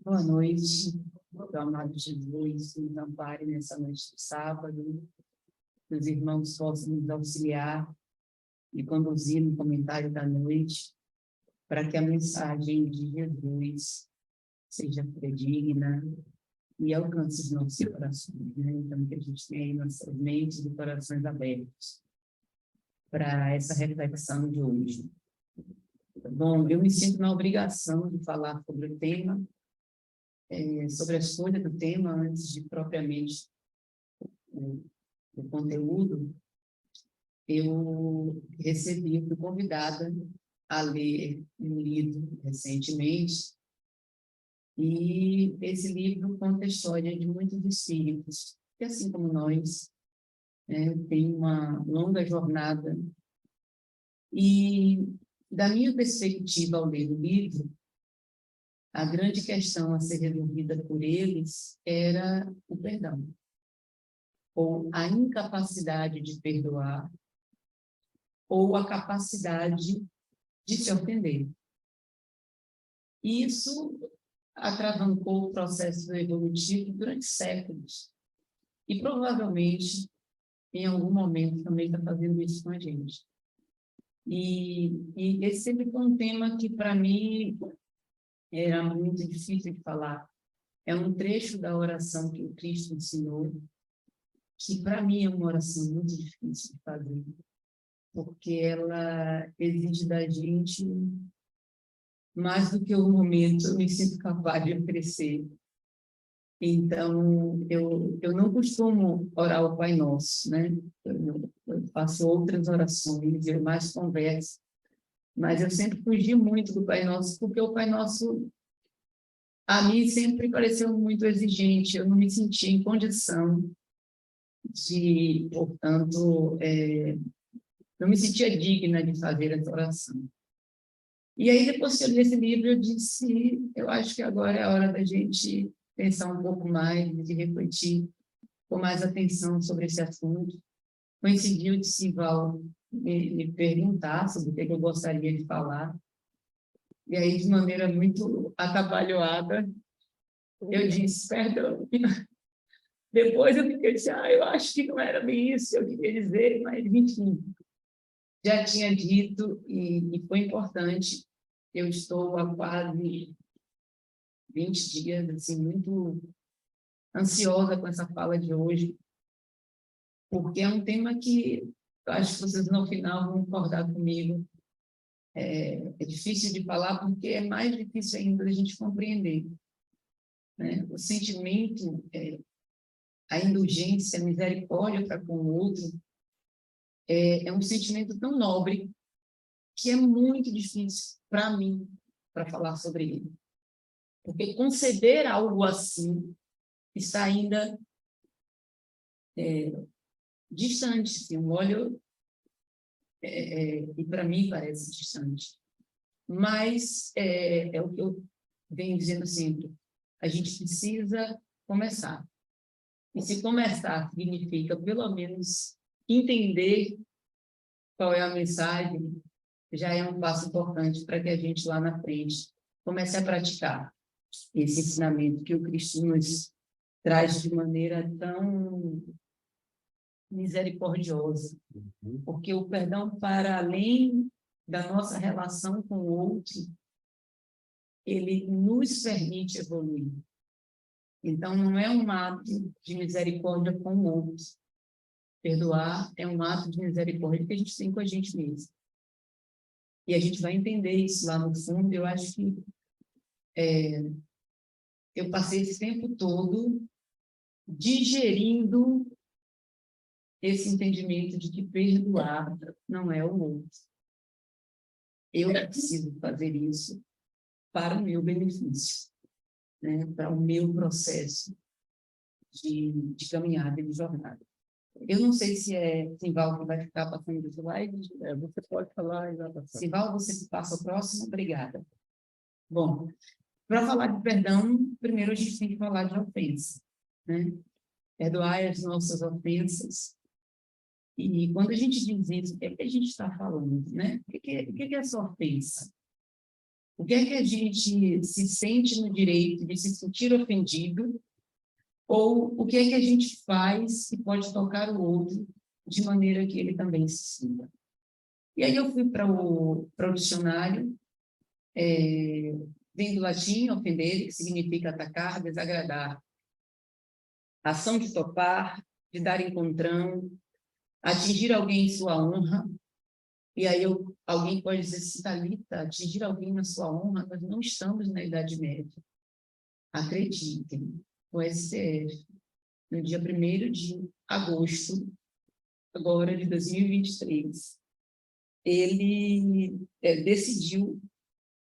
Boa noite, meu amado Jesus, nos ampare nessa noite de sábado, que os irmãos possam nos auxiliar e conduzir no comentário da noite, para que a mensagem de Jesus seja fidedigna e alcance os nossos corações, né? Então, que a gente tenha aí nossas mentes e corações abertos para essa reflexão de hoje. Bom, eu me sinto na obrigação de falar sobre o tema, sobre a escolha do tema, antes de propriamente o conteúdo. Eu fui convidada a ler um livro recentemente, e esse livro conta a história de muitos espíritos, que, assim como nós, tem uma longa jornada. E, da minha perspectiva, ao ler o livro, a grande questão a ser resolvida por eles era o perdão, ou a incapacidade de perdoar, ou a capacidade de se ofender. Isso atravancou o processo evolutivo durante séculos. E provavelmente, em algum momento, também está fazendo isso com a gente. E esse sempre foi um tema que, para mim, era muito difícil de falar. É um trecho da oração que o Cristo ensinou, que, para mim, é uma oração muito difícil de fazer, porque ela exige da gente mais do que o momento. Eu me sinto capaz de crescer. Então, eu não costumo orar o Pai Nosso, né? Eu faço outras orações, eu mais converso, mas eu sempre fugi muito do Pai Nosso, porque o Pai Nosso, a mim, sempre pareceu muito exigente. Eu não me sentia em condição de, portanto, não me sentia digna de fazer essa oração. E aí, depois que eu li esse livro, eu disse, eu acho que agora é a hora da gente pensar um pouco mais, de refletir com mais atenção sobre esse assunto. Coincidiu de Sival me perguntar sobre o que eu gostaria de falar, e aí, de maneira muito atabalhoada, eu disse, perdão. Depois eu fiquei assim, eu acho que não era bem isso que eu queria dizer, mas, enfim, já tinha dito, e foi importante. Eu estou há quase 20 dias, assim, muito ansiosa com essa fala de hoje, porque é um tema que eu acho que vocês, no final, vão concordar comigo. É difícil de falar, porque é mais difícil ainda da gente compreender, né? O sentimento, a indulgência, a misericórdia para com o outro, é um sentimento tão nobre que é muito difícil para mim, para falar sobre ele. Porque conceber algo assim está ainda distante. Assim, eu olho e para mim parece distante. Mas é o que eu venho dizendo sempre. A gente precisa começar. E se começar significa, pelo menos, entender qual é a mensagem, já é um passo importante para que a gente, lá na frente, comece a praticar esse ensinamento que o Cristo nos traz de maneira tão misericordiosa. Porque o perdão, para além da nossa relação com o outro, ele nos permite evoluir. Então, não é um ato de misericórdia com o outro. Perdoar é um ato de misericórdia que a gente tem com a gente mesmo. E a gente vai entender isso lá no fundo. Eu acho que eu passei esse tempo todo digerindo esse entendimento de que perdoar não é o outro. Eu preciso fazer isso para o meu benefício, né? Para o meu processo de caminhada e de jornada. Eu não sei se Sival que vai ficar passando os slides. Você pode falar, exatamente. Sival, você passa o próximo? Obrigada. Bom, para falar de perdão, primeiro a gente tem que falar de ofensa, né? Perdoar as nossas ofensas. E quando a gente diz isso, o que é que a gente está falando, né? O que é essa ofensa? O que é que a gente se sente no direito de se sentir ofendido, ou o que é que a gente faz que pode tocar o outro de maneira que ele também se sinta. E aí eu fui para o dicionário, vem do latim ofender, que significa atacar, desagradar. Ação de topar, de dar encontrão, atingir alguém em sua honra. E aí alguém pode dizer assim, Thalita, atingir alguém na sua honra, nós não estamos na Idade Média. Acreditem, o STF, no dia 1º de agosto, agora de 2023, ele decidiu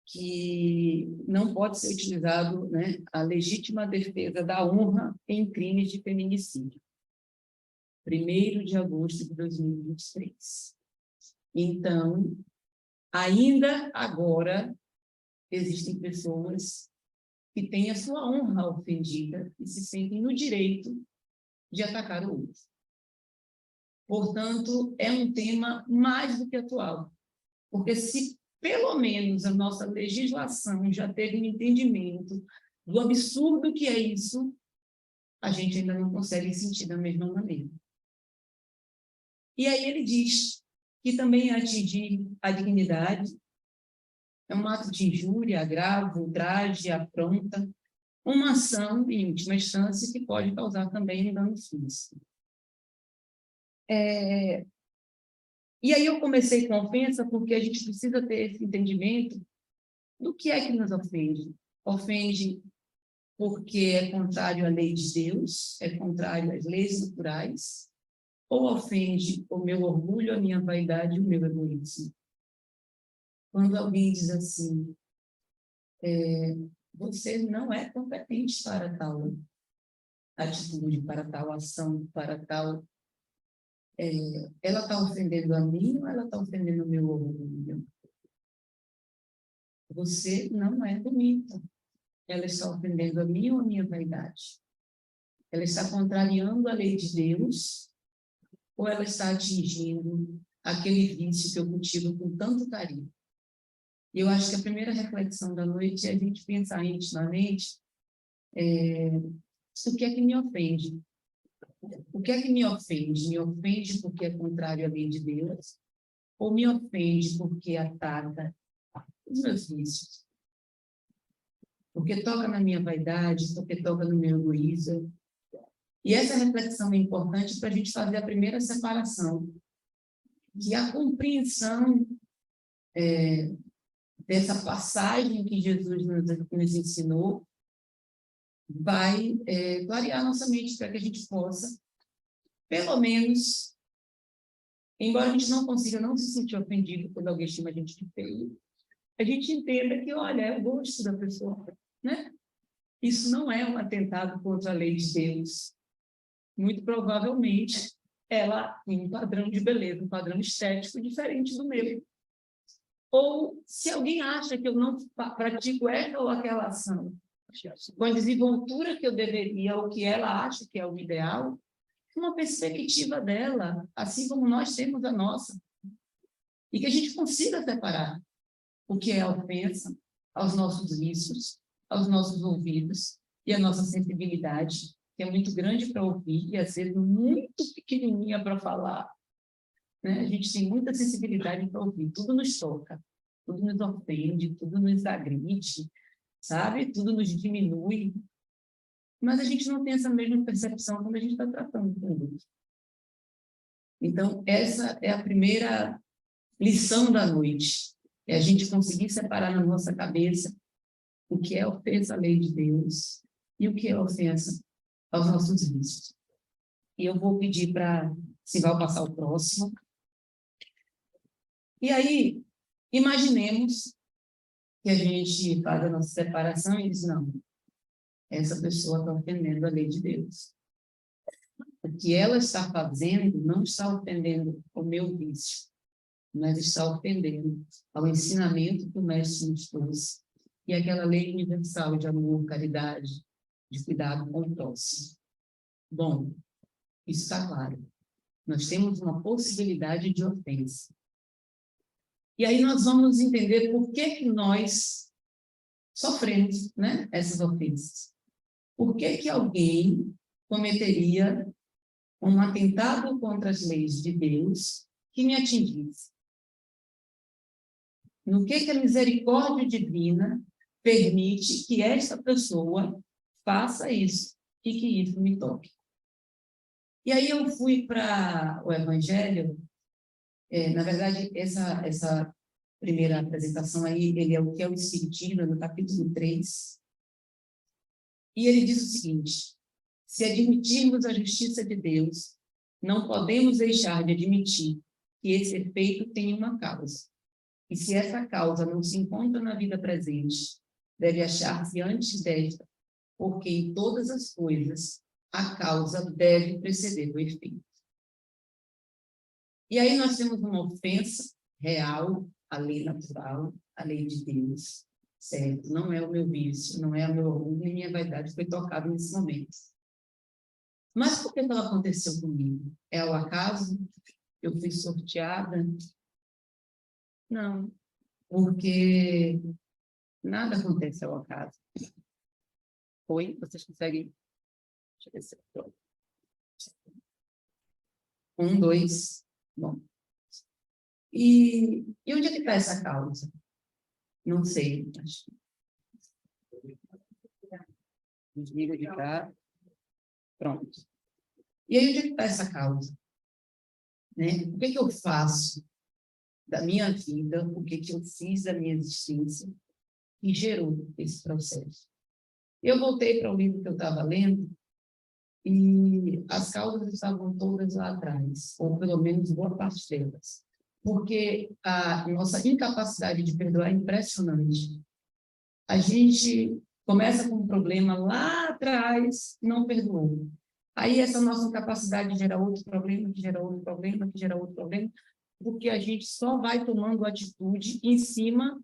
que não pode ser utilizado, né, a legítima defesa da honra em crimes de feminicídio. 1º de agosto de 2023. Então, ainda agora, existem pessoas que têm a sua honra ofendida e se sentem no direito de atacar o outro. Portanto, é um tema mais do que atual, porque se pelo menos a nossa legislação já teve um entendimento do absurdo que é isso, a gente ainda não consegue sentir da mesma maneira. E aí ele diz que também atingir a dignidade é um ato de injúria, agravo, ultraje, afronta, uma ação, em última instância, que pode causar também dano físico. E aí eu comecei com a ofensa porque a gente precisa ter esse entendimento do que é que nos ofende. Ofende porque é contrário à lei de Deus, é contrário às leis naturais, ou ofende o meu orgulho, a minha vaidade e o meu egoísmo. Quando alguém diz assim, você não é competente para tal atitude, para tal ação, para tal... ela está ofendendo a mim ou ela está ofendendo o meu orgulho? Você não é bonita. Ela está ofendendo a mim ou a minha vaidade? Ela está contrariando a lei de Deus ou ela está atingindo aquele vício que eu cultivo com tanto carinho? E eu acho que a primeira reflexão da noite é a gente pensar intimamente o que é que me ofende. O que é que me ofende? Me ofende porque é contrário à lei de Deus? Ou me ofende porque ataca os meus vícios? Porque toca na minha vaidade, porque toca no meu egoísmo. E essa reflexão é importante para a gente fazer a primeira separação, que a compreensão dessa passagem que Jesus nos ensinou vai clarear nossa mente para que a gente possa, pelo menos, embora a gente não consiga não se sentir ofendido quando alguém chama a gente de feio, a gente entenda que, olha, é o gosto da pessoa, né? Isso não é um atentado contra a lei de Deus. Muito provavelmente, ela tem um padrão de beleza, um padrão estético diferente do meu. Ou, se alguém acha que eu não pratico essa ou aquela ação, com a desenvoltura que eu deveria, ou que ela acha que é o ideal, uma perspectiva dela, assim como nós temos a nossa. E que a gente consiga separar o que é a ofensa aos nossos vícios, aos nossos ouvidos e à nossa sensibilidade, que é muito grande para ouvir e, às vezes, muito pequenininha para falar. Né? A gente tem muita sensibilidade para ouvir, tudo nos toca, tudo nos ofende, tudo nos agride, sabe? Tudo nos diminui. Mas a gente não tem essa mesma percepção quando a gente está tratando com o outro. Então, essa é a primeira lição da noite. É a gente conseguir separar na nossa cabeça o que é ofensa à lei de Deus e o que é ofensa aos nossos vícios. E eu vou pedir para Sival passar o próximo. E aí, imaginemos que a gente faz a nossa separação e diz, não, essa pessoa está ofendendo a lei de Deus. O que ela está fazendo não está ofendendo o meu vício, mas está ofendendo ao ensinamento que o Mestre nos trouxe, e aquela lei universal de amor, caridade, de cuidado com o próximo. Bom, isso está claro. Nós temos uma possibilidade de ofensa. E aí nós vamos entender por que nós sofremos, né, essas ofensas. Por que que alguém cometeria um atentado contra as leis de Deus que me atingisse? No que a misericórdia divina permite que esta pessoa faça isso e que isso me toque? E aí eu fui para o Evangelho, na verdade, essa primeira apresentação aí, ele é o que é o Espiritismo, no capítulo 3, e ele diz o seguinte: se admitirmos a justiça de Deus, não podemos deixar de admitir que esse efeito tem uma causa. E se essa causa não se encontra na vida presente, deve achar-se antes desta, porque em todas as coisas a causa deve preceder o efeito. E aí nós temos uma ofensa real à lei natural, à lei de Deus, certo? Não é o meu vício, não é o meu orgulho, nem minha vaidade foi tocado nesse momento. Mas por que ela aconteceu comigo? É ao acaso? Eu fui sorteada? Não, porque nada acontece ao acaso. Oi, vocês conseguem? Deixa eu ver se eu... 1, 2, bom. E onde é que está essa causa? Não sei. Desliga de cá. Pronto. E aí, onde é que está essa causa? Né? O que eu faço da minha vida? O que eu fiz da minha existência que gerou esse processo? Eu voltei para o livro que eu estava lendo e as causas estavam todas lá atrás, ou pelo menos boa parte delas. Porque a nossa incapacidade de perdoar é impressionante. A gente começa com um problema lá atrás, não perdoou. Aí essa nossa incapacidade gera outro problema, que gera outro problema, que gera outro problema, porque a gente só vai tomando atitude em cima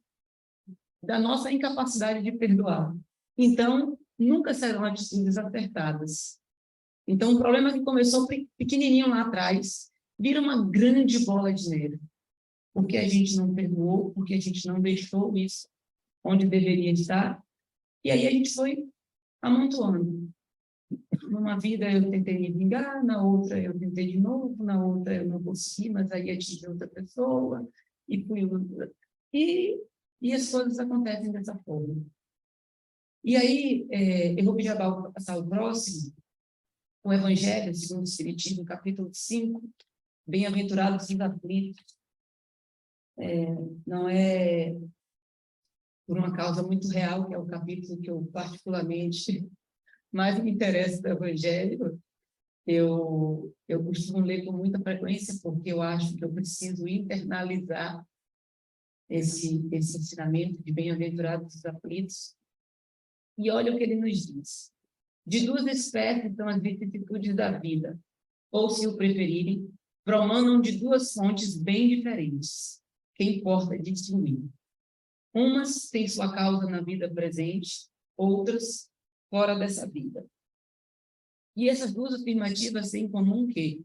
da nossa incapacidade de perdoar. Então, nunca serão atitudes acertadas. Então, o problema que começou pequenininho lá atrás, vira uma grande bola de neve. Porque a gente não perdoou, porque a gente não deixou isso onde deveria estar, e aí a gente foi amontoando. Numa vida eu tentei me vingar, na outra eu tentei de novo, na outra eu não consegui, mas aí atingi outra pessoa, e fui... E as coisas acontecem dessa forma. E aí, eu vou pedir para passar o próximo, o Evangelho segundo o Espiritismo, capítulo 5, bem-aventurados os aflitos. Não é por uma causa muito real, que é o capítulo que eu particularmente mais me interessa do Evangelho. Eu costumo ler com muita frequência, porque eu acho que eu preciso internalizar esse ensinamento de bem-aventurados os aflitos. E olha o que ele nos diz. De duas espécies são as vicissitudes da vida, ou, se o preferirem, promanam de duas fontes bem diferentes, que importa distinguir. Umas têm sua causa na vida presente, outras fora dessa vida. E essas duas afirmativas têm em comum que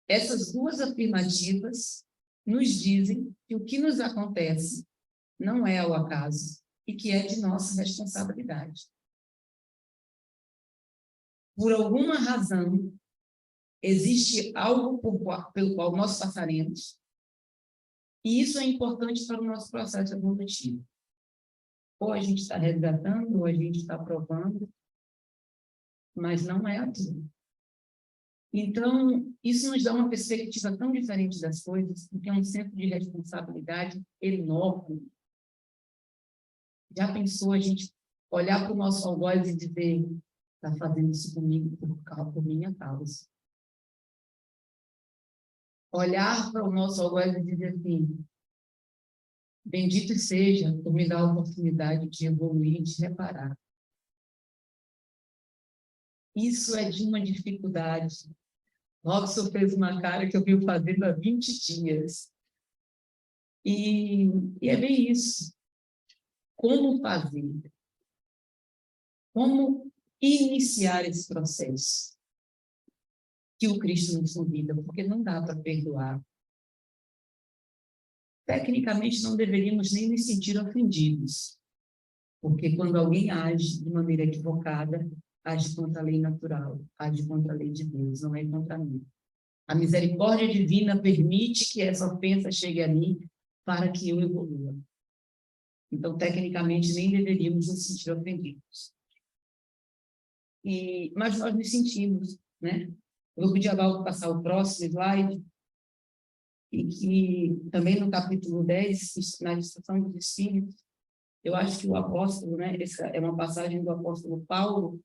essas duas afirmativas nos dizem que o que nos acontece não é ao acaso e que é de nossa responsabilidade. Por alguma razão, existe algo pelo qual nós passaremos, e isso é importante para o nosso processo evolutivo. Ou a gente está resgatando, ou a gente está provando, mas não é aquilo. Então, isso nos dá uma perspectiva tão diferente das coisas, porque é um senso de responsabilidade enorme. Já pensou a gente olhar para o nosso algoz e dizer: está fazendo isso comigo por minha causa? Olhar para o nosso algoz e dizer assim: bendito seja por me dar a oportunidade de evoluir e de reparar. Isso é de uma dificuldade. Robson fez uma cara que eu vi fazendo há 20 dias. E é bem isso. Como fazer? Como iniciar esse processo que o Cristo nos convida? Porque não dá para perdoar. Tecnicamente, não deveríamos nem nos sentir ofendidos, porque quando alguém age de maneira equivocada, age contra a lei natural, age contra a lei de Deus, não é contra mim. A misericórdia divina permite que essa ofensa chegue a mim para que eu evolua. Então, tecnicamente, nem deveríamos nos sentir ofendidos. Mas nós nos sentimos, né? Eu vou pedir a Val passar o próximo slide, e que também no capítulo 10, na instrução dos Espíritos, eu acho que o apóstolo, né, essa é uma passagem do apóstolo Paulo,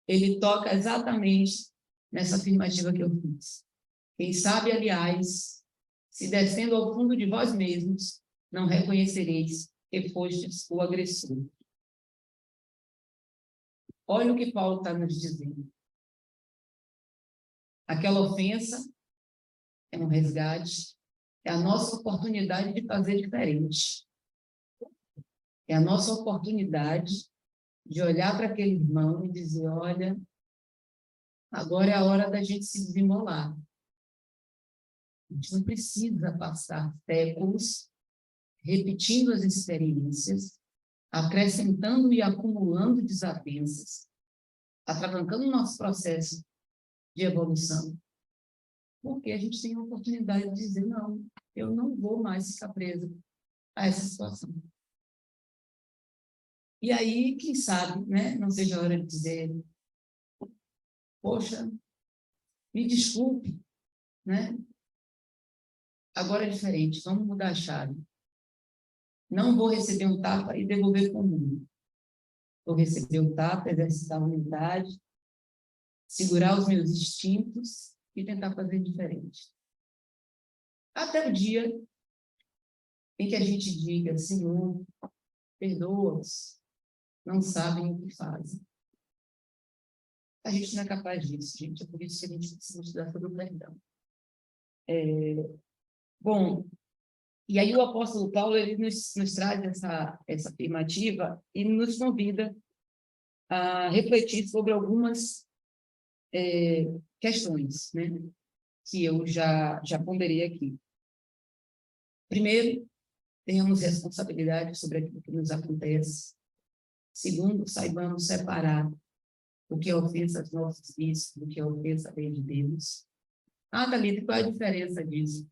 ele toca exatamente nessa afirmativa que eu fiz. Quem sabe, aliás, se descendo ao fundo de vós mesmos, não reconhecereis que fostes o agressor. Olha o que Paulo está nos dizendo. Aquela ofensa é um resgate, é a nossa oportunidade de fazer diferente. É a nossa oportunidade de olhar para aquele irmão e dizer, olha, agora é a hora da gente se desenrolar. A gente não precisa passar séculos repetindo as experiências, acrescentando e acumulando desavenças, atravancando o nosso processo de evolução, porque a gente tem a oportunidade de dizer, não, eu não vou mais ficar presa a essa situação. E aí, quem sabe, né, não seja a hora de dizer, poxa, me desculpe, né? Agora é diferente, vamos mudar a chave. Não vou receber um tapa e devolver com o mundo. Vou receber o tapa, exercitar a humildade, segurar os meus instintos e tentar fazer diferente. Até o dia em que a gente diga, Senhor, perdoa-os, não sabem o que fazem. A gente não é capaz disso, gente. É por isso que a gente precisa estudar sobre o perdão. Bom, e aí o apóstolo Paulo ele nos traz essa afirmativa e nos convida a refletir sobre algumas questões, né, que eu já ponderei aqui. Primeiro, tenhamos responsabilidade sobre aquilo que nos acontece. Segundo, saibamos separar o que é ofensa aos nossos vícios do que é ofensa à lei de Deus. Thalita, qual é a diferença disso?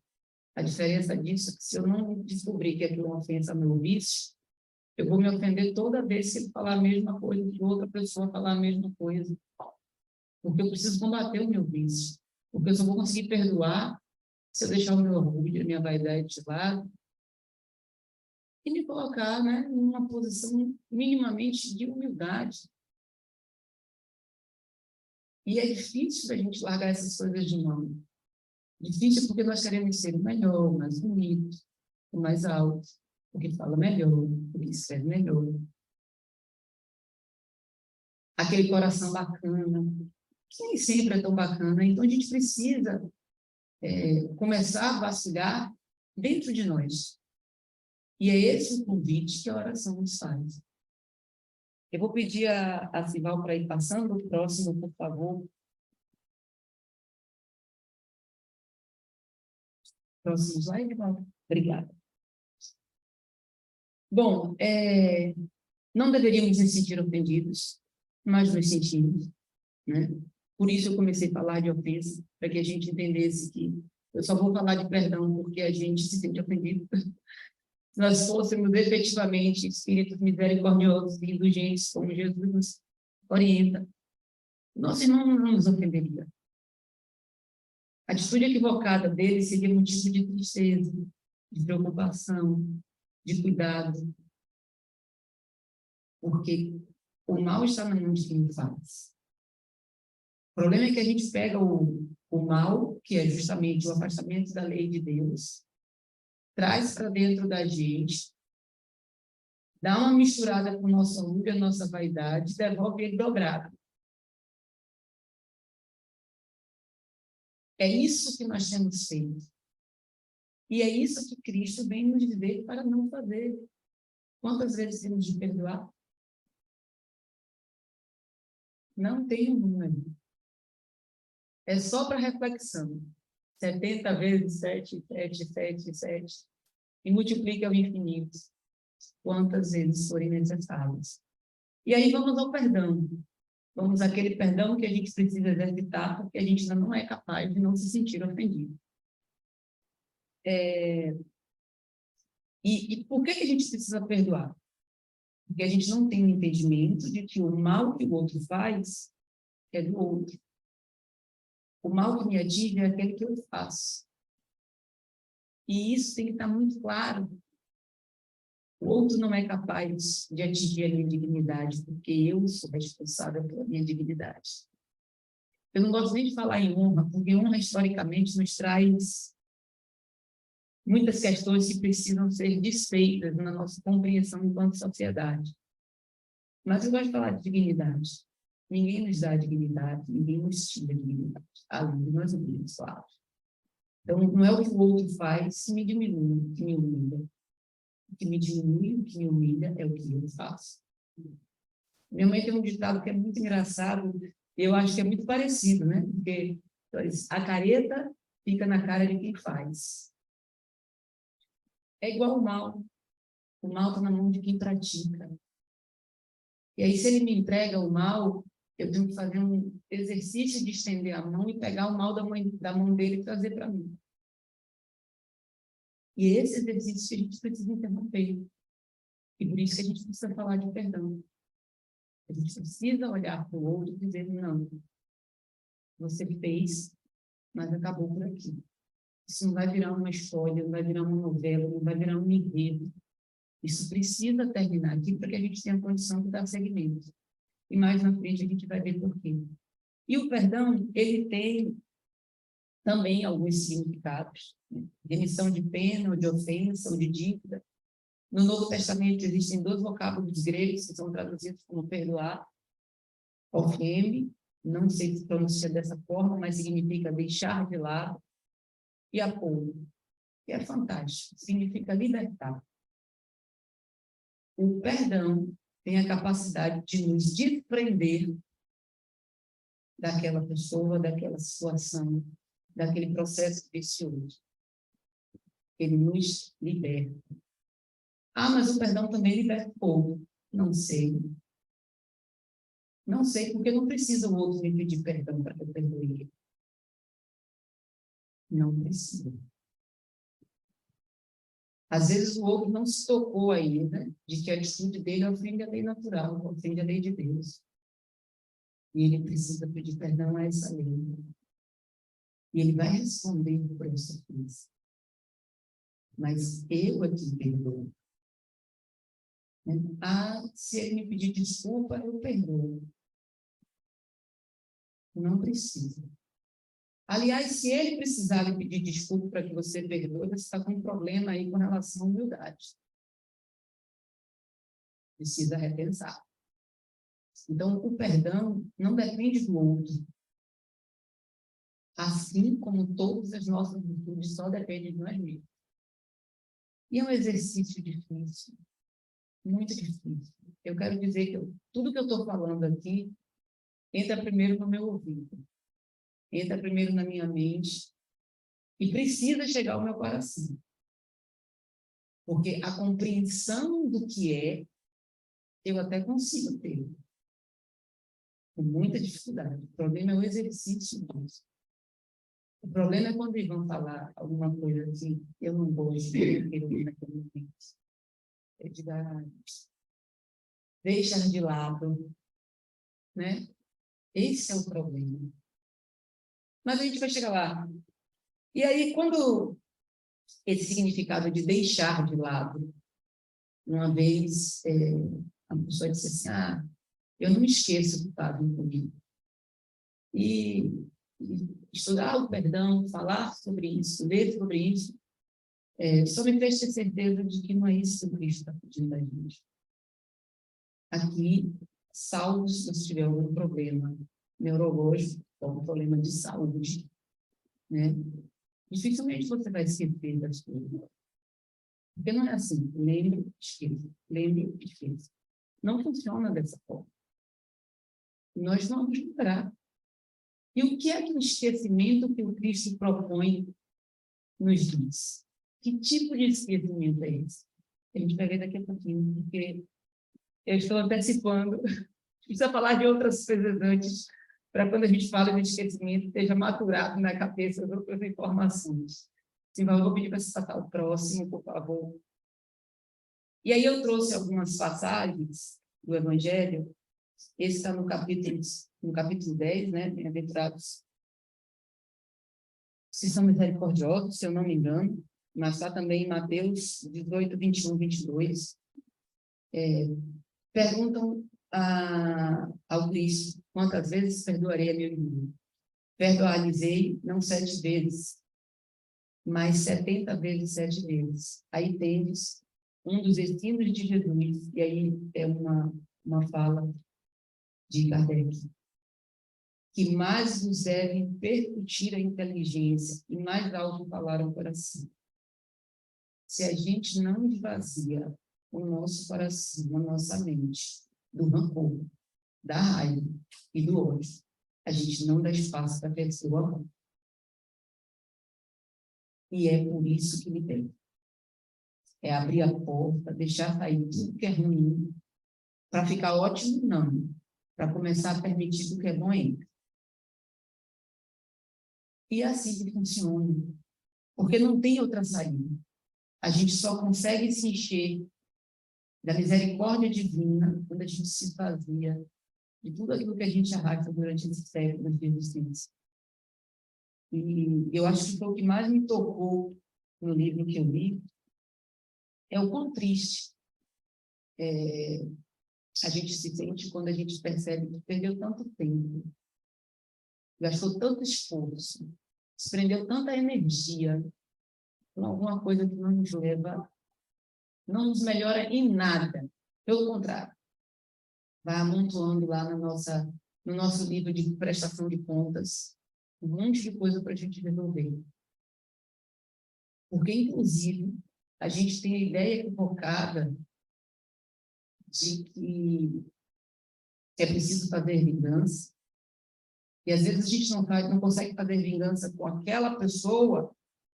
A diferença disso é que se eu não descobrir que aquilo é uma ofensa ao meu vício, eu vou me ofender toda vez que ele falar a mesma coisa, que outra pessoa falar a mesma coisa. Porque eu preciso combater o meu vício. Porque eu só vou conseguir perdoar se eu deixar o meu orgulho, a minha vaidade de lado e me colocar, né, numa posição minimamente de humildade. E é difícil a gente largar essas coisas de mão. Difícil porque nós queremos ser o melhor, o mais bonito, o mais alto, o que fala melhor, o que escreve melhor. Aquele coração bacana, que nem sempre é tão bacana. Então, a gente precisa começar a vacilar dentro de nós. E é esse o convite que a oração nos faz. Eu vou pedir a Sival para ir passando o próximo, por favor. Próximo slide, Sival. Obrigada. Bom, não deveríamos nos sentir ofendidos, mas nos sentimos, né? Por isso eu comecei a falar de ofensa, para que a gente entendesse que eu só vou falar de perdão porque a gente se sente ofendido. Se nós fôssemos efetivamente espíritos misericordiosos e indulgentes, como Jesus nos orienta, nosso irmão não nos ofenderia. A atitude equivocada dele seria motivo de tristeza, de preocupação, de cuidado, porque o mal está na mão de quem faz. O problema é que a gente pega o mal, que é justamente o afastamento da lei de Deus, traz para dentro da gente, dá uma misturada com o nosso orgulho, a nossa vaidade, devolve ele dobrado. É isso que nós temos feito. E é isso que Cristo vem nos dizer para não fazer. Quantas vezes temos de perdoar? Não tem um número. É só para reflexão. 70 vezes 7, 7, 7, 7. e multiplique ao infinito, quantas vezes forem necessárias. E aí vamos ao perdão. Vamos àquele perdão que a gente precisa exercitar, porque a gente ainda não é capaz de não se sentir ofendido. E por que a gente precisa perdoar? Porque a gente não tem o entendimento de que o mal que o outro faz é do outro. O mal que me atinge é aquele que eu faço. E isso tem que estar muito claro. O outro não é capaz de atingir a minha dignidade, porque eu sou responsável pela minha dignidade. Eu não gosto nem de falar em honra, porque honra, historicamente, nos traz muitas questões que precisam ser desfeitas na nossa compreensão enquanto sociedade. Mas eu gosto de falar de dignidade. Ninguém nos dá dignidade, ninguém nos tira dignidade. Além de nós mesmos, claro. Então, não é o que o outro faz que me diminui, que me humilha. O que me diminui, o que me humilha é o que eu faço. Minha mãe tem um ditado que é muito engraçado, e eu acho que é muito parecido, né? Porque a careta fica na cara de quem faz. É igual o mal. O mal está na mão de quem pratica. E aí, se ele me entrega o mal, eu tenho que fazer um exercício de estender a mão e pegar o mal da mão dele e trazer para mim. E esse exercício a gente precisa interromper. E por isso que a gente precisa falar de perdão. A gente precisa olhar para o outro e dizer, não, você fez, mas acabou por aqui. Isso não vai virar uma história, não vai virar uma novela, não vai virar um enredo. Isso precisa terminar aqui para que a gente tenha condição de dar seguimento. E mais na frente a gente vai ver por quê. E o perdão, ele tem também alguns significados. Né? Remissão de pena, ou de ofensa, ou de dívida. No Novo Testamento existem 2 vocábulos gregos que são traduzidos como perdoar, ofeme, não sei se pronuncia dessa forma, mas significa deixar de lado, e apolo, que é fantástico, significa libertar. O perdão tem a capacidade de nos desprender daquela pessoa, daquela situação, daquele processo vicioso. Ele nos liberta. Ah, mas o perdão também liberta o povo. Não sei. Não sei, porque não precisa o outro me pedir perdão para que eu perdoe ele. Não precisa. Às vezes o outro não se tocou ainda de que a atitude dele ofende a lei natural, ofende a lei de Deus. E ele precisa pedir perdão a essa lei. E ele vai responder por essa coisa. Mas eu aqui perdoo. Ah, se ele me pedir desculpa, eu perdoo. Não precisa. Aliás, se ele precisar lhe pedir desculpa para que você perdoe, você está com um problema aí com relação à humildade. Precisa repensar. Então, o perdão não depende do outro. Assim como todas as nossas virtudes só dependem de nós mesmos. E é um exercício difícil. Muito difícil. Eu quero dizer que tudo que eu estou falando aqui entra primeiro no meu ouvido. Entra primeiro na minha mente e precisa chegar ao meu coração. Porque a compreensão do que é, eu até consigo ter. Com muita dificuldade. O problema é o exercício disso. O problema é quando eles vão falar alguma coisa assim, eu não gosto, eu quero ouvir naquele momento. Eu digo, deixa de lado, né? Esse é o problema. Mas a gente vai chegar lá. E aí, quando esse significado de deixar de lado, uma vez a pessoa disse assim, eu não me esqueço do que estava comigo. E estudar o perdão, falar sobre isso, ler sobre isso, só me fez ter certeza de que não é isso que o Cristo está pedindo da gente. Aqui, salvo se você tiver algum problema neurológico, algum problema de saúde, né? Dificilmente você vai esquecer das coisas. Porque não é assim, lembre, esqueça, lembre, esqueça. Não funciona dessa forma. Nós não vamos lembrar. E o que é que o esquecimento que o Cristo propõe nos diz? Que tipo de esquecimento é esse? A gente vai ver daqui a pouquinho, porque eu estou antecipando. Precisa falar de outras coisas antes, para quando a gente fala de esquecimento, esteja maturado na cabeça as outras informações. Sim, eu vou pedir para você passar o próximo, por favor. E aí eu trouxe algumas passagens do Evangelho. Esse está no capítulo 10, né? Bem-aventurados se são misericordiosos, se eu não me engano, mas está também em Mateus 18, 21, 22. Perguntam ao Cristo: quantas vezes perdoarei a meu irmão? Perdoar-lhes-ei não 7 vezes, mas 70 vezes 7 vezes. Aí tendes um dos ensinos de Jesus, e aí é uma fala de Kardec, que mais nos deve percutir a inteligência e mais alto falar o coração. Se a gente não esvazia o nosso coração, a nossa mente, do rancor, da raiva e do ódio, a gente não dá espaço para a pessoa amar. E é por isso que libera. É abrir a porta, deixar sair tudo que é ruim, para ficar ótimo, não. Para começar a permitir o que é bom ainda. E é assim que funciona. Porque não tem outra saída. A gente só consegue se encher da misericórdia divina quando a gente se esvazia de tudo aquilo que a gente arrasta durante esses séculos de existência. E eu acho que foi o que mais me tocou no livro que eu li, é o quão triste a gente se sente quando a gente percebe que perdeu tanto tempo, gastou tanto esforço, desprendeu tanta energia com alguma coisa que não nos leva, não nos melhora em nada. Pelo contrário, vai amontoando lá no nosso livro de prestação de contas um monte de coisa para a gente resolver. Porque, inclusive, a gente tem a ideia equivocada de que é preciso fazer vingança, e às vezes a gente não consegue fazer vingança com aquela pessoa,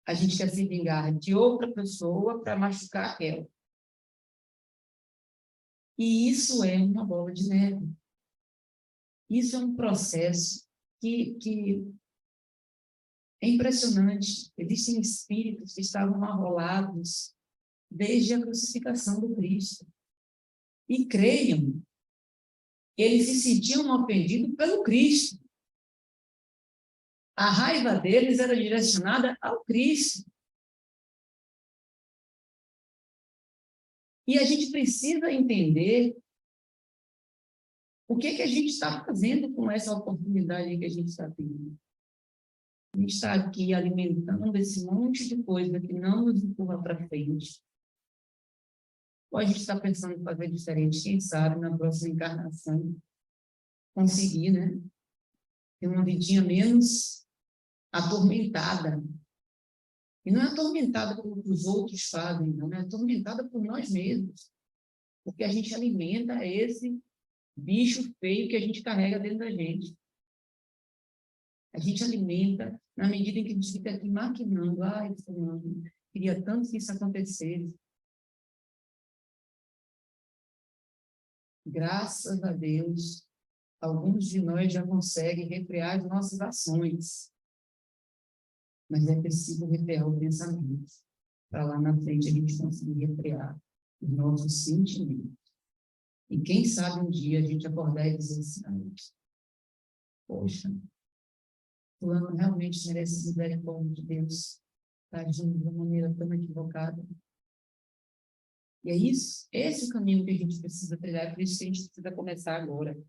a gente quer se vingar de outra pessoa para machucar ela. E isso é uma bola de neve. Isso é um processo que é impressionante. Existem espíritos que estavam arrolados desde a crucificação do Cristo. E creiam, eles se sentiam ofendidos pelo Cristo. A raiva deles era direcionada ao Cristo. E a gente precisa entender o que a gente está fazendo com essa oportunidade que a gente está tendo. A gente está aqui alimentando esse monte de coisa que não nos empurra para frente. Ou a gente está pensando em fazer diferente, quem sabe, na próxima encarnação, conseguir, né? Ter uma vidinha menos atormentada. E não é atormentada pelo que os outros fazem, não, é atormentada por nós mesmos. Porque a gente alimenta esse bicho feio que a gente carrega dentro da gente. A gente alimenta na medida em que a gente fica aqui maquinando. Ai, fulano, queria tanto que isso acontecesse. Graças a Deus, alguns de nós já conseguem refrear as nossas ações. Mas é preciso refrear o pensamento, para lá na frente a gente conseguir refrear os nossos sentimentos. E quem sabe um dia a gente acordar e dizer assim, poxa, fulano realmente merece misericórdia de Deus, está agindo de uma maneira tão equivocada. E é isso, esse é o caminho que a gente precisa trilhar, é por isso que a gente precisa começar agora.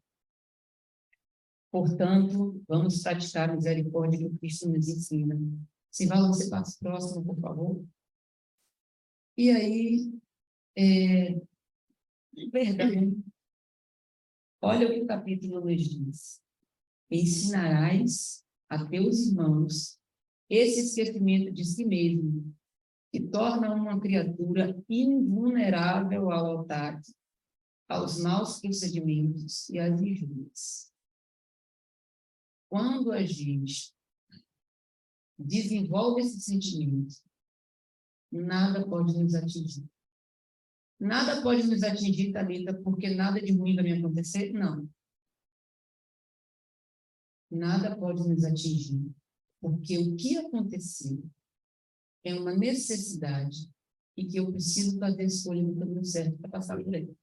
Portanto, vamos praticar a misericórdia que Cristo nos ensina. Sival, você passa o próximo, por favor. E aí, perdão. Olha o que o capítulo nos diz. Ensinarás a teus irmãos esse esquecimento de si mesmo, que torna uma criatura invulnerável ao ataque, aos maus procedimentos e às injúrias. Quando a gente desenvolve esse sentimento nada pode nos atingir. Nada pode nos atingir, Thalita, porque nada de ruim vai me acontecer? Não. Nada pode nos atingir, porque o que aconteceu é uma necessidade e que eu preciso fazer a escolha no caminho certo para passar por ele.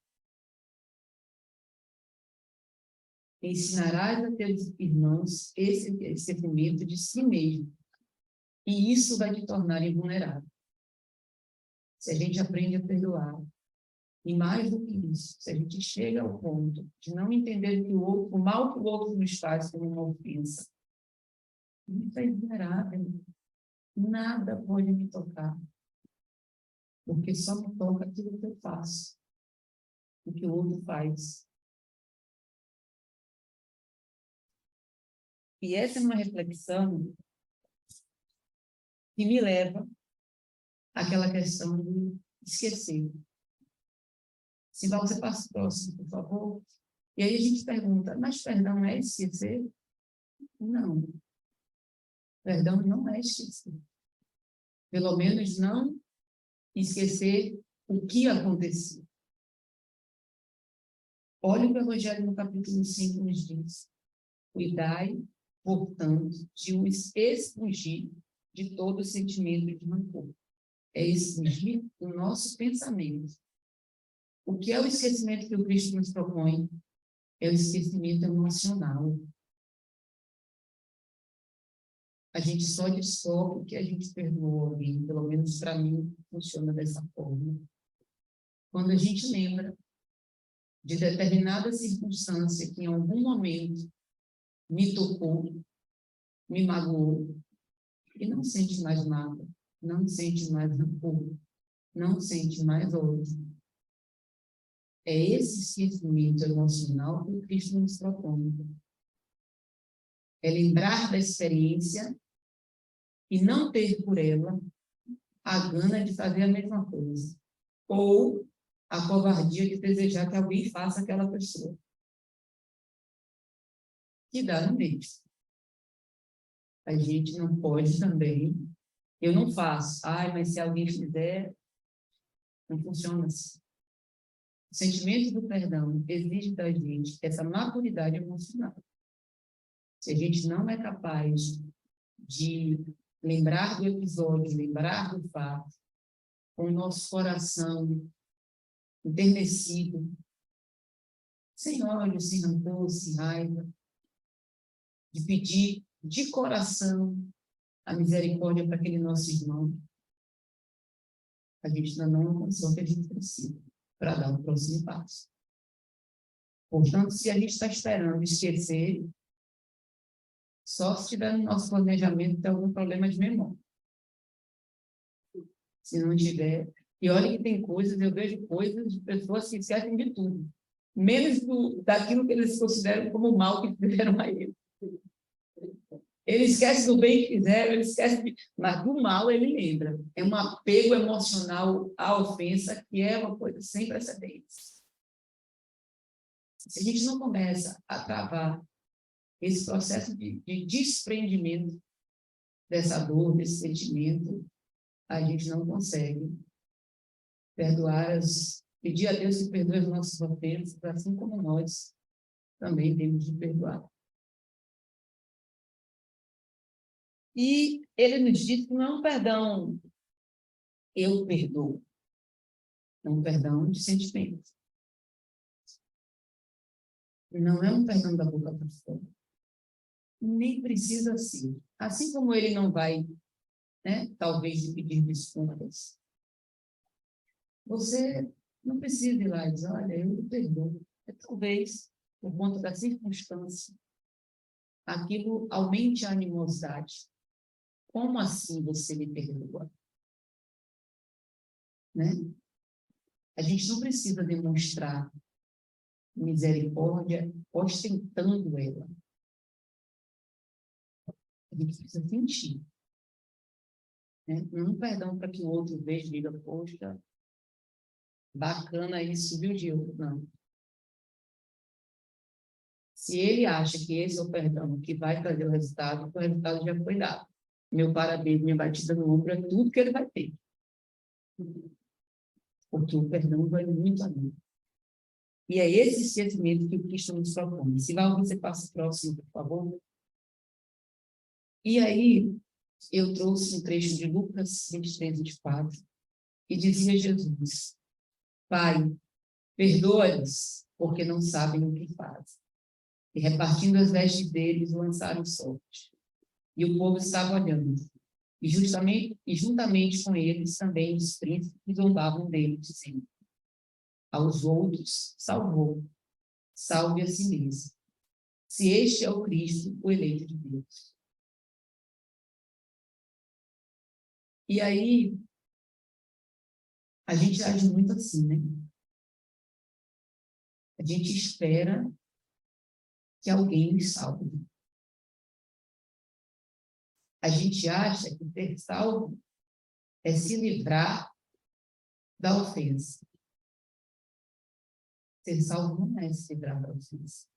Ensinarás a teus irmãos esse discernimento de si mesmo, e isso vai te tornar invulnerável. Se a gente aprende a perdoar, e mais do que isso, se a gente chega ao ponto de não entender que o mal que o outro nos faz como uma ofensa, a gente está invulnerável. Nada pode me tocar, porque só me toca aquilo que eu faço, o que o outro faz. E essa é uma reflexão que me leva àquela questão de esquecer. Se você passa próximo, por favor. E aí a gente pergunta, mas perdão é esquecer? Não. Perdão não é esquecer. Pelo menos não esquecer o que aconteceu. Olha o que o Evangelho no capítulo 5 nos diz. Cuidai, portanto, de os expungir de todo sentimento de rancor. É expungir o nosso pensamento. O que é o esquecimento que o Cristo nos propõe? É o esquecimento emocional. A gente só descobre que a gente perdoou alguém, pelo menos para mim, funciona dessa forma. Quando a gente lembra de determinada circunstância que em algum momento me tocou, me magoou, e não sente mais nada, não sente mais rancor, não sente mais ódio. É esse esquecimento emocional que o Cristo nos propõe. É lembrar da experiência e não ter por ela a gana de fazer a mesma coisa. Ou a covardia de desejar que alguém faça aquela pessoa. Que dá no meio. A gente não pode também. Eu não faço. Ai, mas se alguém fizer, não funciona assim. O sentimento do perdão exige da gente essa maturidade emocional. Se a gente não é capaz de lembrar do episódio, lembrar do fato, com o nosso coração enternecido, sem ódio, sem rancor, sem raiva, de pedir de coração a misericórdia para aquele nosso irmão, a gente ainda não alcançou o que a gente precisa para dar o próximo passo. Portanto, se a gente está esperando esquecer, só se tiver no nosso planejamento ter algum problema de memória. Se não tiver... E olha que tem coisas, eu vejo coisas de pessoas que esquecem de tudo, menos daquilo que eles consideram como mal que fizeram a ele. Ele esquece do bem que fizeram, ele esquece mas do mal ele lembra. É um apego emocional à ofensa que é uma coisa sem precedentes. Se a gente não começa a travar esse processo de desprendimento dessa dor, desse sentimento, a gente não consegue perdoar, pedir a Deus que perdoe as nossas ofensas, assim como nós também temos de perdoar. E ele nos diz que não é um perdão, eu perdoo, é um perdão de sentimento. Não é um perdão da boca para fora. Nem precisa ser. Assim como ele não vai, talvez, pedir desculpas, você não precisa ir lá e dizer, olha, eu me perdoo. Talvez, por conta da circunstância, aquilo aumente a animosidade. Como assim você me perdoa? A gente não precisa demonstrar misericórdia ostentando ela. A gente precisa sentir. Não perdão para que o outro veja e diga, poxa, bacana isso, viu, Gil? Não. Se ele acha que esse é o perdão que vai trazer o resultado já foi dado. Meu parabéns, minha batida no ombro é tudo que ele vai ter. Porque o perdão vai muito além. E é esse esquecimento que o Cristo nos propõe. Se vai, você passa o próximo, por favor. E aí, eu trouxe um trecho de Lucas 23, 24, e dizia Jesus: Pai, perdoa-lhes, porque não sabem o que fazem. E repartindo as vestes deles, lançaram sorte. E o povo estava olhando. E juntamente com eles também os príncipes zombavam dele, dizendo: aos outros salvou, salve a si mesmo. Se este é o Cristo, o eleito de Deus. E aí, a gente age muito assim, né? A gente espera que alguém nos salve. A gente acha que ter salvo é se livrar da ofensa. Ser salvo não é se livrar da ofensa.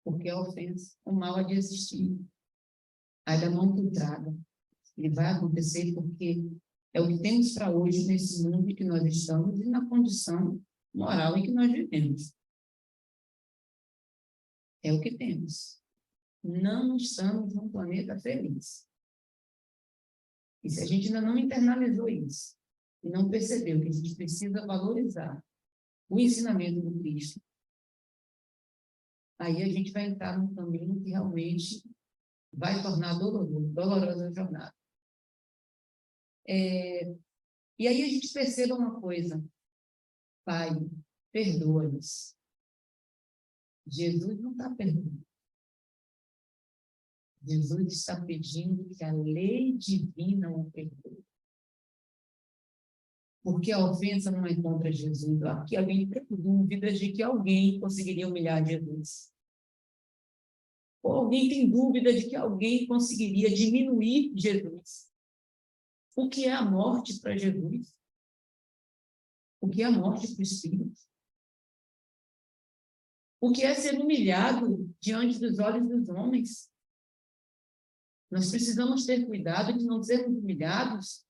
Porque a ofensa, o mal há de existir. Ainda não filtrada. Ele vai acontecer porque é o que temos para hoje nesse mundo em que nós estamos e na condição moral em que nós vivemos. É o que temos. Não estamos num planeta feliz. E se a gente ainda não internalizou isso, e não percebeu que a gente precisa valorizar o ensinamento do Cristo, aí a gente vai entrar num caminho que realmente vai tornar dolorosa a jornada. E aí a gente perceba uma coisa: Pai, perdoa-nos. Jesus não está perdoando. Jesus está pedindo que a lei divina o perdoe. Porque a ofensa não é contra Jesus. Aqui alguém tem dúvidas de que alguém conseguiria humilhar Jesus. Ou alguém tem dúvida de que alguém conseguiria diminuir Jesus. O que é a morte para Jesus? O que é a morte para o Espírito? O que é ser humilhado diante dos olhos dos homens? Nós precisamos ter cuidado de não sermos humilhados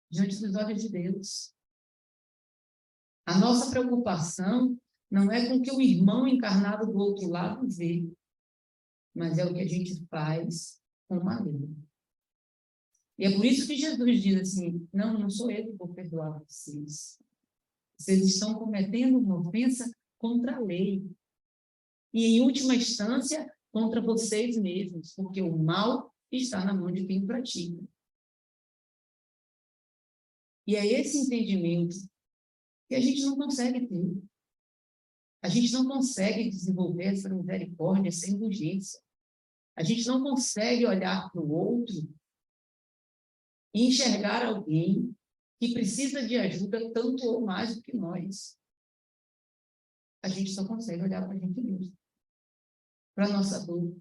diante dos olhos de Deus. A nossa preocupação não é com o que o irmão encarnado do outro lado vê, mas é o que a gente faz com a lei. E é por isso que Jesus diz assim: não sou eu que vou perdoar vocês. Vocês estão cometendo uma ofensa contra a lei. E, em última instância, contra vocês mesmos, porque o mal está na mão de quem pratica. E é esse entendimento que a gente não consegue ter. A gente não consegue desenvolver essa misericórdia sem indulgência. A gente não consegue olhar para o outro e enxergar alguém que precisa de ajuda tanto ou mais do que nós. A gente só consegue olhar para a gente mesmo, para a nossa dor.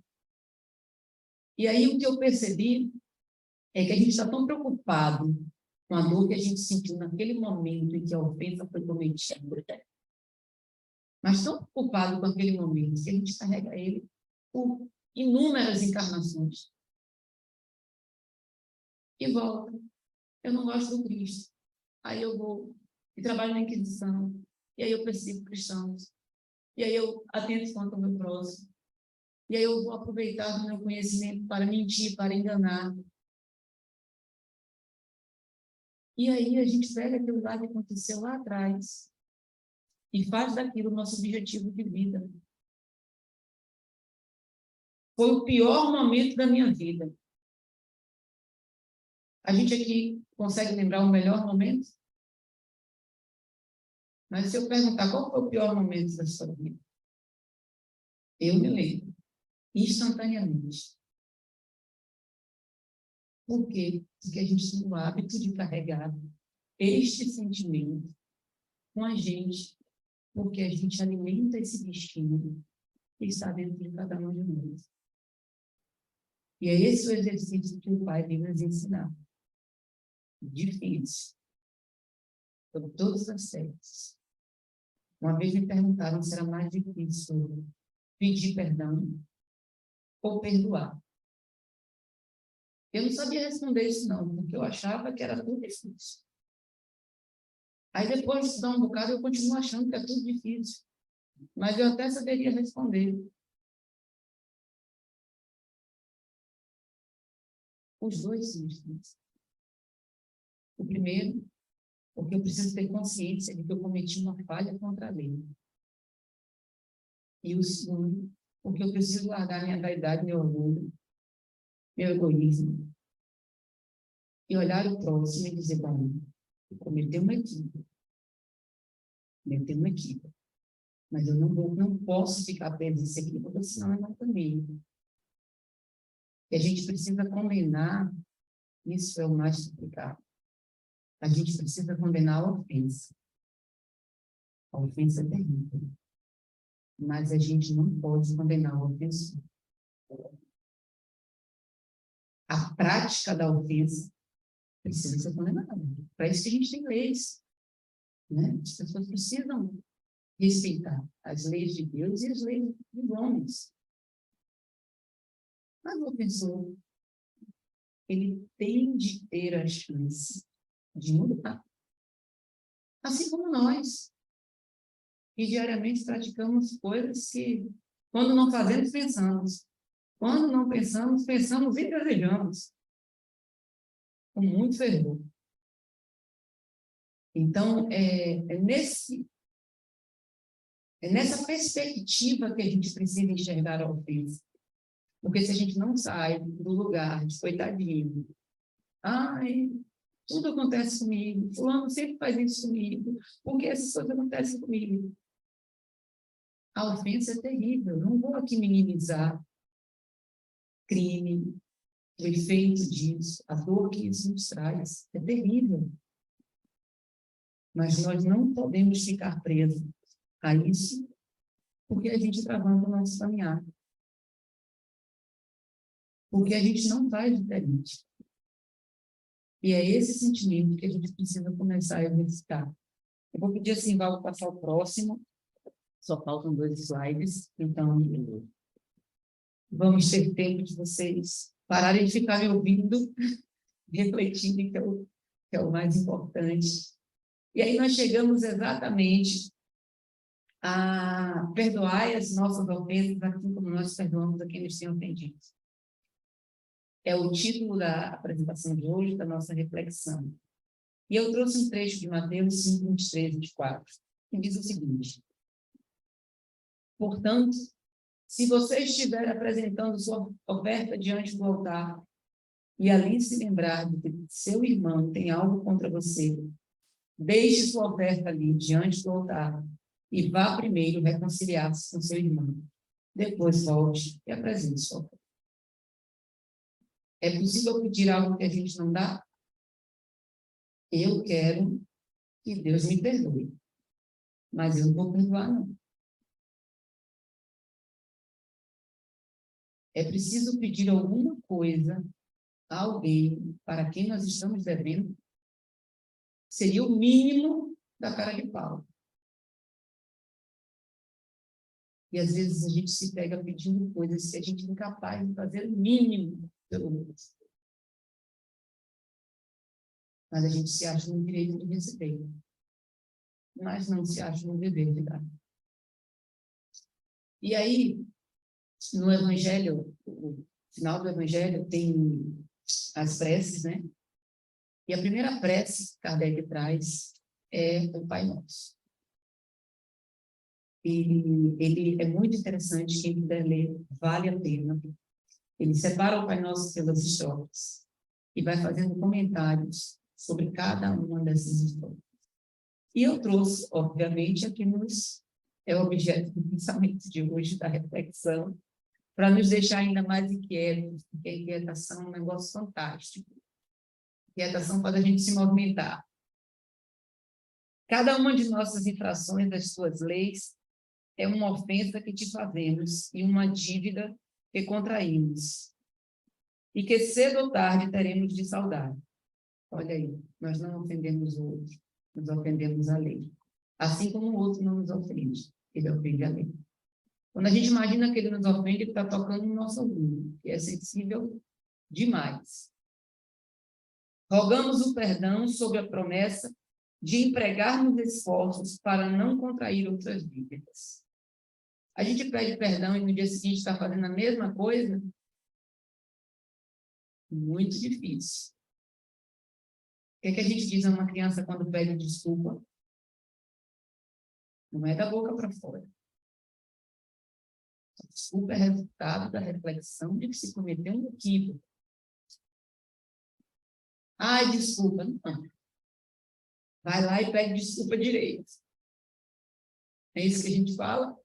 E aí o que eu percebi é que a gente está tão preocupado com a dor que a gente sentiu naquele momento em que a ofensa foi cometida, mas tão preocupado com aquele momento que a gente carrega ele por inúmeras encarnações. E volta. Eu não gosto do Cristo. Aí eu vou e trabalho na Inquisição. E aí eu persigo cristãos. E aí eu atento quanto ao meu próximo. E aí eu vou aproveitar do meu conhecimento para mentir, para enganar. E aí a gente pega aquilo lá que aconteceu lá atrás e faz daquilo o nosso objetivo de vida. Foi o pior momento da minha vida. A gente aqui consegue lembrar o melhor momento? Mas se eu perguntar qual foi o pior momento da sua vida, eu me lembro, instantaneamente. Por quê? Porque a gente tem o hábito de carregar este sentimento com a gente, porque a gente alimenta esse bichinho que está dentro de cada um de nós. E é esse o exercício que o Pai vem nos ensinar. Difícil. Por todas as séries. Uma vez me perguntaram se era mais difícil pedir perdão ou perdoar. Eu não sabia responder isso não, porque eu achava que era tudo difícil. Aí depois de estudar um bocado, eu continuo achando que é tudo difícil. Mas eu até saberia responder. Os dois são difíceis. O primeiro, porque eu preciso ter consciência de que eu cometi uma falha contra a lei. E o segundo, porque eu preciso largar minha vaidade, meu orgulho, meu egoísmo, e olhar o próximo e dizer, bom, eu cometi uma equívoco. Cometeu uma equívoco. Mas eu não posso ficar preso nesse equívoco, senão eu não comigo. E a gente precisa condenar, isso é o mais complicado. A gente precisa condenar a ofensa. A ofensa é terrível. Mas a gente não pode condenar o ofensor. A prática da ofensa precisa ser condenada. Para isso que a gente tem leis. Né? As pessoas precisam respeitar as leis de Deus e as leis dos homens. Mas o ofensor, ele tem de ter a chance de mudar. Assim como nós, que diariamente praticamos coisas que, quando não fazemos, pensamos. Quando não pensamos, pensamos e desejamos. Com muito fervor. Então, é nessa perspectiva que a gente precisa enxergar a ofensa. Porque se a gente não sai do lugar de coitadinho, ai, tudo acontece comigo, fulano sempre faz isso comigo, porque essas coisas acontecem comigo. A ofensa é terrível, não vou aqui minimizar crime, o efeito disso, a dor que isso nos traz, é terrível. Mas nós não podemos ficar presos a isso, porque a gente travando o nosso caminhar. Porque a gente não faz diferente. E é esse sentimento que a gente precisa começar a exercitar. Eu vou pedir assim, Val, passar o próximo. Só faltam 2 slides, então vamos ter tempo de vocês pararem de ficar me ouvindo, refletindo, que é o mais importante. E aí nós chegamos exatamente a perdoar as nossas ofensas, assim como nós perdoamos a quem nos tem ofendido. É o título da apresentação de hoje, da nossa reflexão. E eu trouxe um trecho de Mateus 5, 23, 24, que diz o seguinte: portanto, se você estiver apresentando sua oferta diante do altar e ali se lembrar de que seu irmão tem algo contra você, deixe sua oferta ali diante do altar e vá primeiro reconciliar-se com seu irmão. Depois volte e apresente sua oferta. É possível pedir algo que a gente não dá? Eu quero que Deus me perdoe, mas eu não vou perdoar, não. É preciso pedir alguma coisa a alguém para quem nós estamos devendo? Seria o mínimo da cara de pau. E às vezes a gente se pega pedindo coisas que a gente é incapaz de fazer o mínimo pelo outro. Mas a gente se acha no direito de receber, mas não se acha no dever de dar. E aí, no Evangelho, o final do Evangelho tem as preces, né? E a primeira prece que Kardec traz é o Pai Nosso. E ele é muito interessante, quem puder ler, vale a pena. Ele separa o Pai Nosso pelas estrofes e vai fazendo comentários sobre cada uma dessas estrofes. E eu trouxe, obviamente, aqui é o objeto do pensamento de hoje, da reflexão, para nos deixar ainda mais inquietos, porque a inquietação é um negócio fantástico. Inquietação faz a gente se movimentar. Cada uma de nossas infrações das suas leis é uma ofensa que te fazemos e uma dívida que contraímos. E que cedo ou tarde teremos de saldar. Olha aí, nós não ofendemos o outro, nós ofendemos a lei. Assim como o outro não nos ofende, ele ofende a lei. Quando a gente imagina que ele nos ofende, ele está tocando no nosso orgulho, que é sensível demais. Rogamos o perdão sob a promessa de empregarmos esforços para não contrair outras dívidas. A gente pede perdão e no dia seguinte está fazendo a mesma coisa? Muito difícil. O que a gente diz a uma criança quando pede desculpa? Não é da boca para fora. A desculpa é resultado da reflexão de que se cometeu um equívoco. Ai, desculpa. Não. Vai lá e pede desculpa direito. É isso que a gente fala?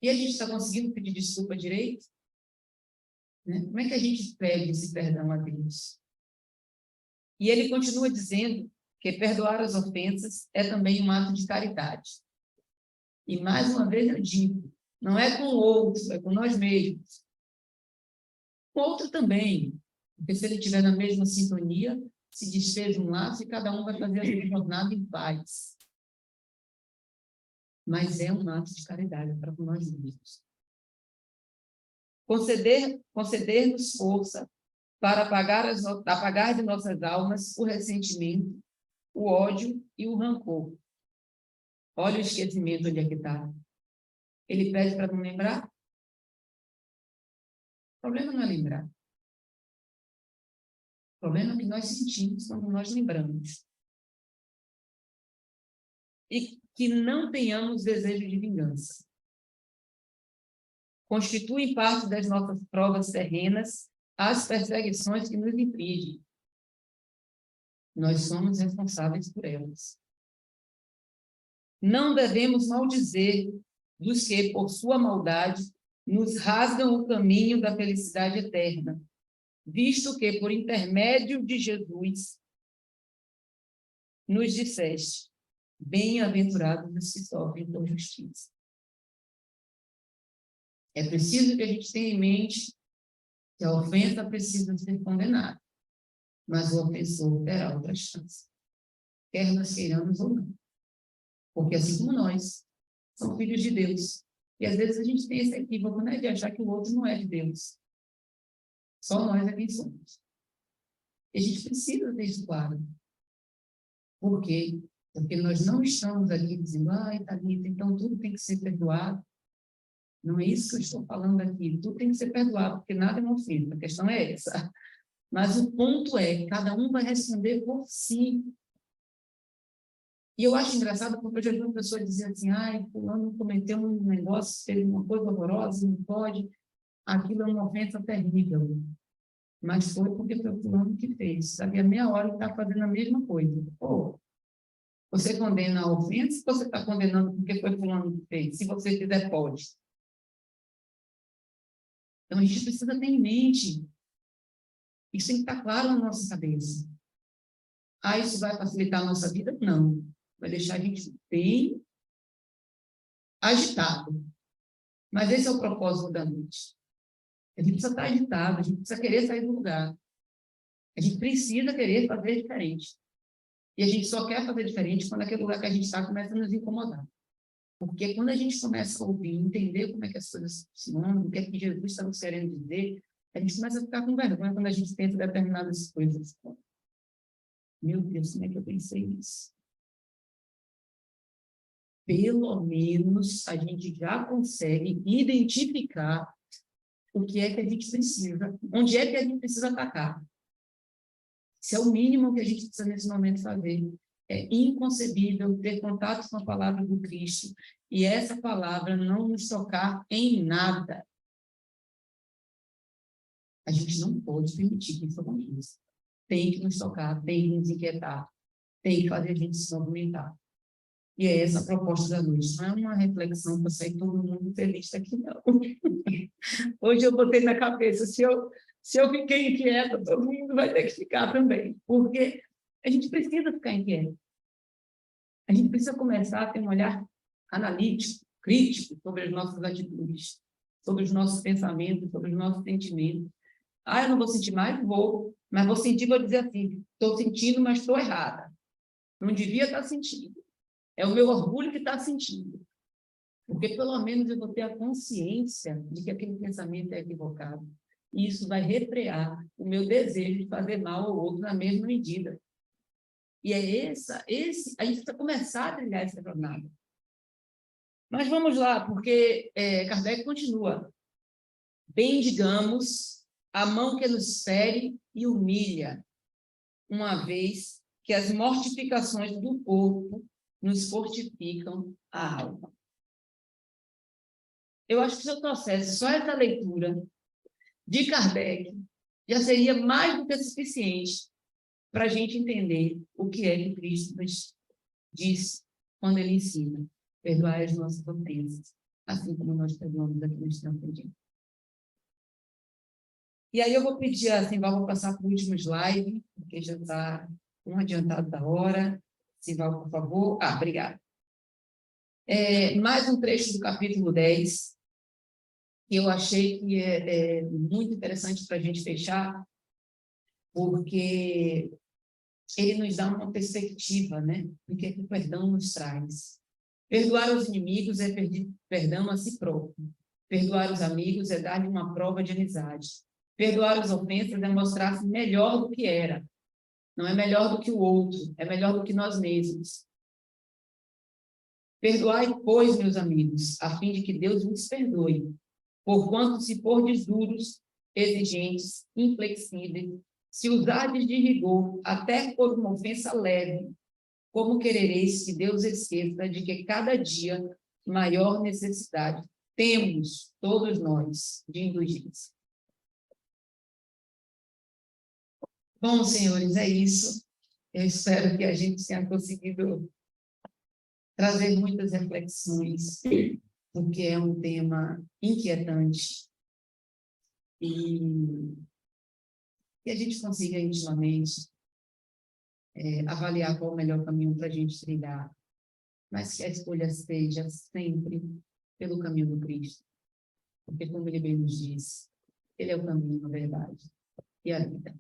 E a gente está conseguindo pedir desculpa direito? Né? Como é que a gente pede esse perdão a Deus? E ele continua dizendo que perdoar as ofensas é também um ato de caridade. E mais uma vez eu digo, não é com o outro, é com nós mesmos. Com o outro também, porque se ele estiver na mesma sintonia, se desfez um laço e cada um vai fazer a sua jornada em paz. Mas é um ato de caridade para com nós mesmos. Conceder-nos força para apagar de nossas almas o ressentimento, o ódio e o rancor. Olha o esquecimento onde é que está. Ele pede para não lembrar? O problema não é lembrar. O problema é que nós sentimos quando nós lembramos. E que não tenhamos desejo de vingança. Constituem parte das nossas provas terrenas as perseguições que nos infligem. Nós somos responsáveis por elas. Não devemos maldizer dos que, por sua maldade, nos rasgam o caminho da felicidade eterna, visto que, por intermédio de Jesus, nos disseste, bem-aventurados os que sofrem por justiça. É preciso que a gente tenha em mente que a ofensa precisa ser condenada, mas o ofensor terá outra chance, quer nós queiramos ou não. Porque assim como nós, são filhos de Deus. E às vezes a gente tem esse equívoco, né, de achar que o outro não é de Deus. Só nós é quem somos. E a gente precisa ter isso claro. Por quê? Porque nós não estamos aqui dizendo, ai, Thalita, então tudo tem que ser perdoado. Não é isso que eu estou falando aqui. Tudo tem que ser perdoado, porque nada é uma ofensa. A questão é essa. Mas o ponto é, cada um vai responder por si. E eu acho engraçado porque eu já vi uma pessoa dizer assim, ai, fulano cometeu um negócio, fez uma coisa horrorosa, não pode. Aquilo é uma ofensa terrível. Mas foi porque foi o fulano que fez. Sabia, meia hora ele está fazendo a mesma coisa. Pô, você condena a ofensa ou você está condenando porque foi fulano que fez? Se você quiser, pode. Então, a gente precisa ter em mente. Isso tem que estar claro na nossa cabeça. Ah, isso vai facilitar a nossa vida? Não. Vai deixar a gente bem agitado. Mas esse é o propósito da noite. A gente precisa estar agitado, a gente precisa querer sair do lugar. A gente precisa querer fazer diferente. E a gente só quer fazer diferente quando aquele lugar que a gente está começa a nos incomodar. Porque quando a gente começa a ouvir, entender como é que as coisas funcionam, o que é que Jesus está nos querendo dizer, a gente começa a ficar com vergonha quando a gente pensa em determinadas coisas. Meu Deus, como é que eu pensei nisso? Pelo menos a gente já consegue identificar o que é que a gente precisa, onde é que a gente precisa atacar. Isso é o mínimo que a gente precisa nesse momento fazer. É inconcebível ter contato com a palavra do Cristo e essa palavra não nos tocar em nada. A gente não pode permitir que isso aconteça. Tem que nos tocar, tem que nos inquietar, tem que fazer a gente se movimentar. E é essa a proposta da noite. Não é uma reflexão para sair todo mundo feliz daqui, não. Hoje eu botei na cabeça, se eu fiquei inquieta, todo mundo vai ter que ficar também. Porque a gente precisa ficar inquieto. A gente precisa começar a ter um olhar analítico, crítico sobre as nossas atitudes, sobre os nossos pensamentos, sobre os nossos sentimentos. Ah, eu não vou sentir mais? Vou. Mas vou sentir, vou dizer assim, estou sentindo, mas estou errada. Não devia estar sentindo. É o meu orgulho que está sentindo. Porque pelo menos eu vou ter a consciência de que aquele pensamento é equivocado. E isso vai refrear o meu desejo de fazer mal ao outro na mesma medida. E é a gente precisa começar a trilhar essa jornada. Mas vamos lá, porque Kardec continua. Bendigamos a mão que nos fere e humilha, uma vez que as mortificações do corpo nos fortificam a alma. Eu acho que se eu trouxesse só essa leitura de Kardec, já seria mais do que suficiente para a gente entender o que é que Cristo nos diz quando ele ensina: perdoai as nossas ofensas, assim como nós perdoamos a quem nos tem ofendido. E aí eu vou pedir a Simval para passar para o último slide, porque já está um adiantado da hora. Simval, por favor. Obrigada. Mais um trecho do capítulo 10, que eu achei que é muito interessante para a gente fechar, porque ele nos dá uma perspectiva, né, do que o perdão nos traz. Perdoar os inimigos é pedir perdão a si próprio. Perdoar os amigos é dar-lhe uma prova de amizade. Perdoar as ofensas é mostrar-se melhor do que era. Não é melhor do que o outro, é melhor do que nós mesmos. Perdoai, pois, meus amigos, a fim de que Deus vos perdoe, porquanto se fordes duros, exigentes, inflexíveis, se usardes de rigor, até por uma ofensa leve, como querereis que Deus esqueça de que cada dia maior necessidade temos, todos nós, de indulgência? Bom, senhores, é isso. Eu espero que a gente tenha conseguido trazer muitas reflexões, porque é um tema inquietante e que a gente consiga intimamente avaliar qual é o melhor caminho para a gente trilhar, mas que a escolha seja sempre pelo caminho do Cristo, porque, como ele bem nos diz, ele é o caminho, a verdade e a vida.